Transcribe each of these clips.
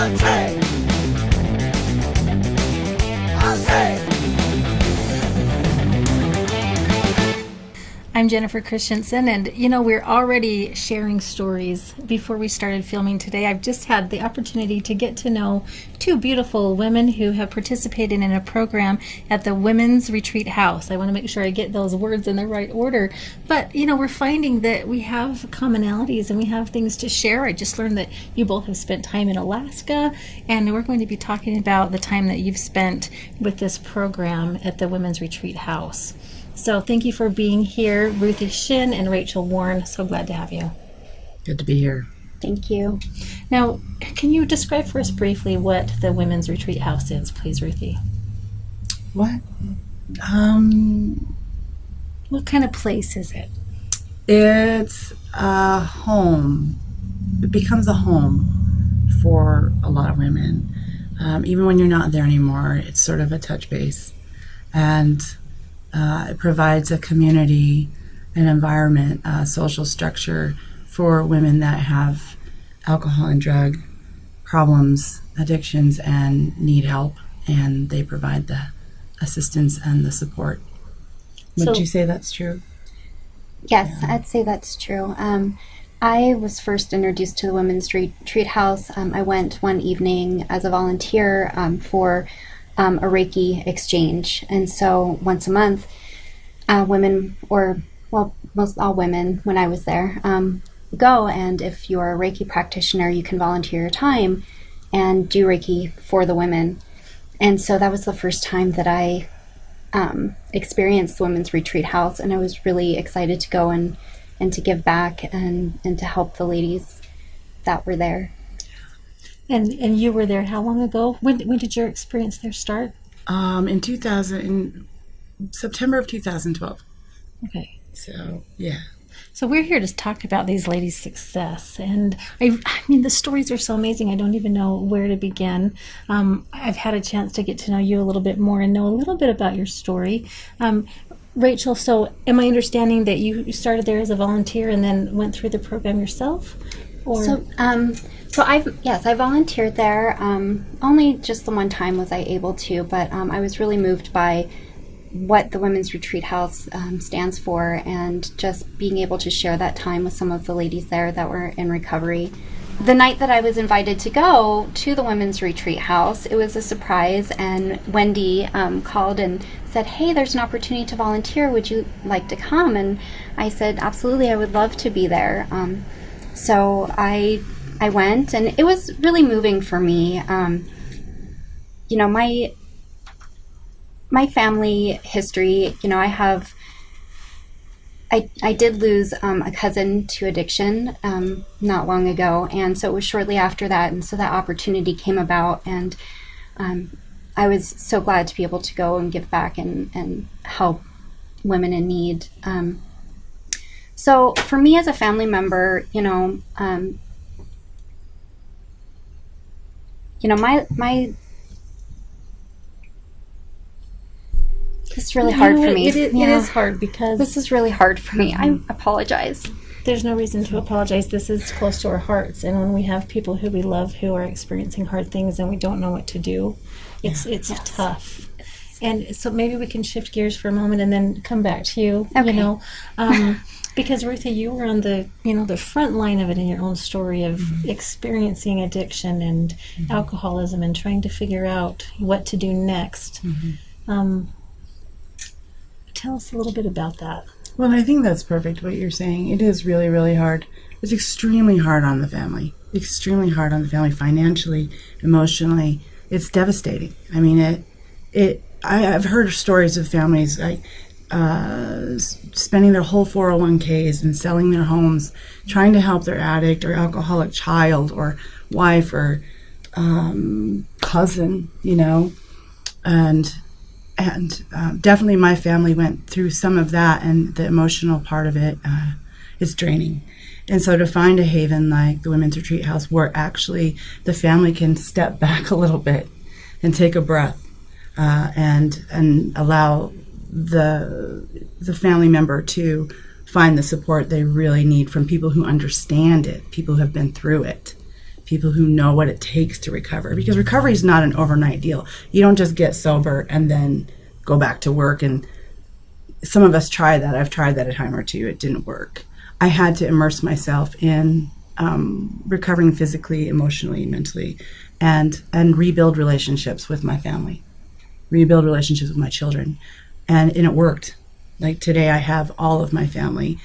Untamed. Untamed. I'm Jennifer Christensen, and we're already sharing stories. Before we started filming today, I've just had the opportunity to get to know two beautiful women who have participated in a program at the Women's Retreat House. I want to make sure I get those words in the right order. But, we're finding that we have commonalities and we have things to share. I just learned that you both have spent time in Alaska, and we're going to be talking about the time that you've spent with this program at the Women's Retreat House. So thank you for being here, Ruthie Shin and Rachel Warren. So glad to have you. Good to be here. Thank you. Now, can you describe for us briefly what the Women's Retreat House is, please, Ruthie? What? What kind of place is it? It's a home. It becomes a home for a lot of women. Even when you're not there anymore, it's sort of a touch base. And it provides a community, an environment, a social structure for women that have alcohol and drug problems, addictions, and need help. And they provide the assistance and the support. Would you say that's true? Yes, yeah. I'd say that's true. I was first introduced to the Women's Retreat House. I went one evening as a volunteer for a Reiki exchange. And so once a month, women, most all women when I was there, go, and if you're a Reiki practitioner, you can volunteer your time and do Reiki for the women. And so that was the first time that I experienced the Women's Retreat House, and I was really excited to go and to give back and to help the ladies that were there. And you were there how long ago? When did your experience there start? In September of 2012. Okay. So, yeah. So we're here to talk about these ladies' success. And I mean, the stories are so amazing. I don't even know where to begin. I've had a chance to get to know you a little bit more and know a little bit about your story. Rachel, so am I understanding that you started there as a volunteer and then went through the program yourself? Or? So I volunteered there. Only just the one time was I able to, but I was really moved by what the Women's Retreat House stands for, and just being able to share that time with some of the ladies there that were in recovery. The night that I was invited to go to the Women's Retreat House, it was a surprise, and Wendy called and said, "Hey, there's an opportunity to volunteer. Would you like to come?" And I said, "Absolutely, I would love to be there." So I went, and it was really moving for me. My family history, I did lose a cousin to addiction not long ago, and so it was shortly after that, and so that opportunity came about, and I was so glad to be able to go and give back and help women in need. So for me as a family member, my it's really hard for me. It is hard because this is really hard for me. I apologize. There's no reason to apologize. This is close to our hearts, and when we have people who we love who are experiencing hard things and we don't know what to do, it's tough. And so maybe we can shift gears for a moment and then come back to you. Okay. Because Ruthie, you were on the the front line of it in your own story of experiencing addiction and alcoholism and trying to figure out what to do next. Tell us a little bit about that. Well, I think that's perfect what you're saying. It is really, really hard. It's extremely hard on the family. Extremely hard on the family financially, emotionally. It's devastating. I mean, I've heard stories of families like spending their whole 401ks and selling their homes, trying to help their addict or alcoholic child or wife or cousin, and definitely my family went through some of that, and the emotional part of it is draining. And so to find a haven like the Women's Retreat House where actually the family can step back a little bit and take a breath and allow the family member to find the support they really need from people who understand it, people who have been through it, people who know what it takes to recover, because recovery is not an overnight deal. You don't just get sober and then go back to work. And some of us try that. I've tried that a time or two. It didn't work. I had to immerse myself in recovering physically, emotionally, mentally, and rebuild relationships with my family, rebuild relationships with my children. And it worked. Like today I have all of my family.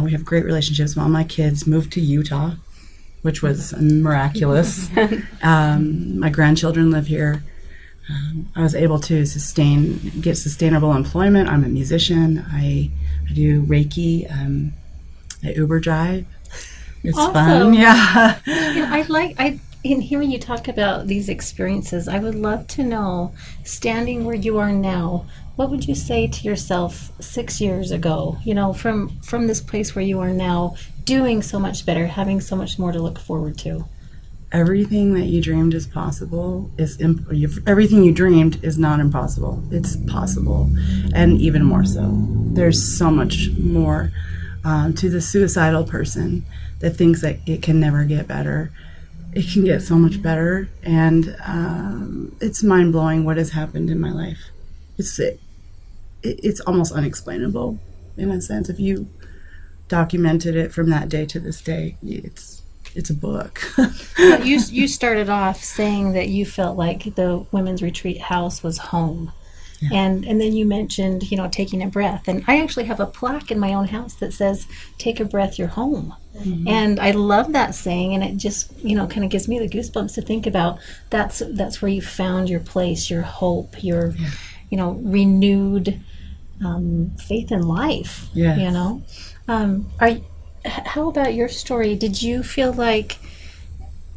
We have great relationships. All my kids moved to Utah, which was miraculous. My grandchildren live here. I was able to get sustainable employment. I'm a musician. I do Reiki. I Uber drive. It's Awesome. fun. Yeah. In hearing you talk about these experiences, I would love to know, standing where you are now, what would you say to yourself 6 years ago? From this place where you are now, doing so much better, having so much more to look forward to. Everything that you dreamed is possible. Everything you dreamed is not impossible. It's possible, and even more so. There's so much more to the suicidal person that thinks that it can never get better. It can get so much better, and it's mind-blowing what has happened in my life. It's almost unexplainable in a sense. If you documented it from that day to this day, it's a book. You started off saying that you felt like the Women's Retreat House was home. Yeah. And then you mentioned, taking a breath. And I actually have a plaque in my own house that says, "Take a breath, you're home." Mm-hmm. And I love that saying, and it just, kind of gives me the goosebumps to think about that's where you found your place, your hope, your, renewed faith in life. Yes. How about your story? Did you feel like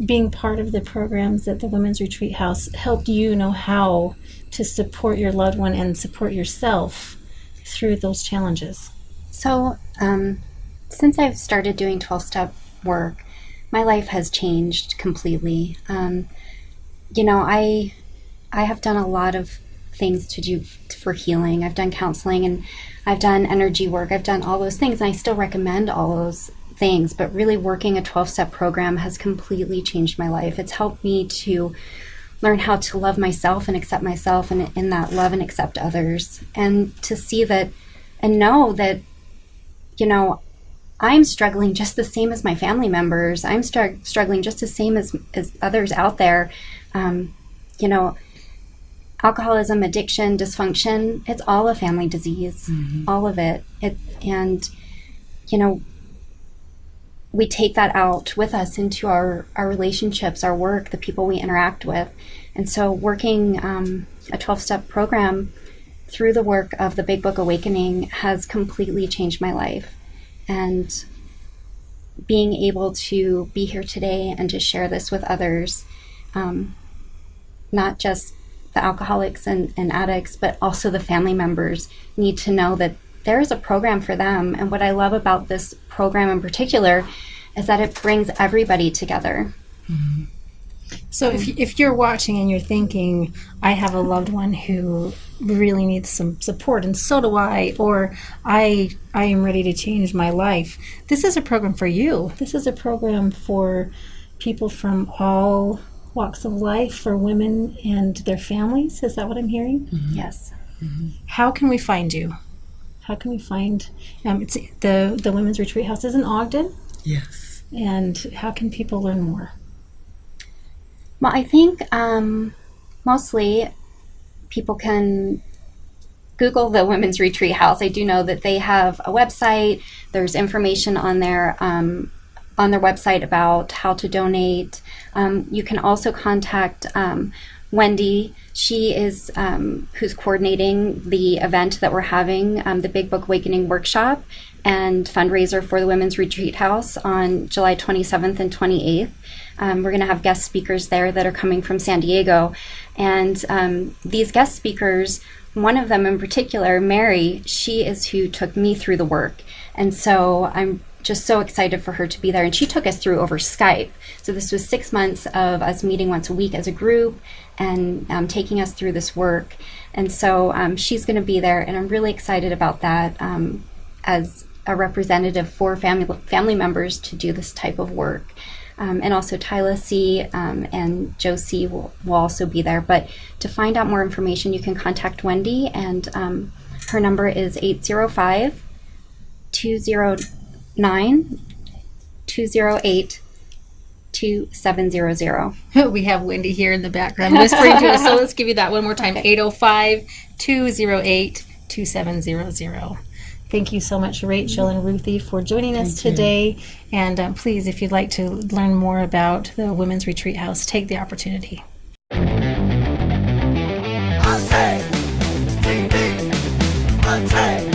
being part of the programs at the Women's Retreat House helped you know how to support your loved one and support yourself through those challenges? So, since I've started doing 12-step work, my life has changed completely. I have done a lot of things to do for healing. I've done counseling and I've done energy work. I've done all those things, and I still recommend all those things, but really working a 12-step program has completely changed my life. It's helped me to learn how to love myself and accept myself, and in that love and accept others, and to see that and know that, I'm struggling just the same as my family members. I'm struggling just the same as others out there. Alcoholism, addiction, dysfunction, it's all a family disease, all of it. We take that out with us into our relationships, our work, the people we interact with. And so working a 12-step program through the work of the Big Book Awakening has completely changed my life. And being able to be here today and to share this with others, not just the alcoholics and addicts, but also the family members need to know that there is a program for them. And what I love about this program in particular is that it brings everybody together. Mm-hmm. So if you're watching and you're thinking, I have a loved one who really needs some support, and so do I, or I am ready to change my life, this is a program for you. This is a program for people from all walks of life, for women and their families. Is that what I'm hearing? Mm-hmm. Yes. Mm-hmm. How can we find you? How can we find, it's the Women's Retreat House is in Ogden? Yes. And how can people learn more? Well, I think mostly people can Google the Women's Retreat House. I do know that they have a website. There's information on their website about how to donate. You can also contact Wendy. She is who's coordinating the event that we're having, the Big Book Awakening workshop and fundraiser for the Women's Retreat House on July 27th and 28th. We're going to have guest speakers there that are coming from San Diego. And these guest speakers, one of them in particular, Mary, she is who took me through the work. And so I'm just so excited for her to be there. And she took us through over Skype. So this was 6 months of us meeting once a week as a group and taking us through this work. And so she's going to be there. And I'm really excited about that as a representative for family members to do this type of work. and also Tyla C. And Joe C. will also be there. But to find out more information, you can contact Wendy, and her number is 805 209 208 2700. We have Wendy here in the background whispering to us, so let's give you that one more time. 805-208-2700. Thank you so much, Rachel and Ruthie, for joining us today. And please, if you'd like to learn more about the Women's Retreat House, take the opportunity. Untamed TV. Untamed.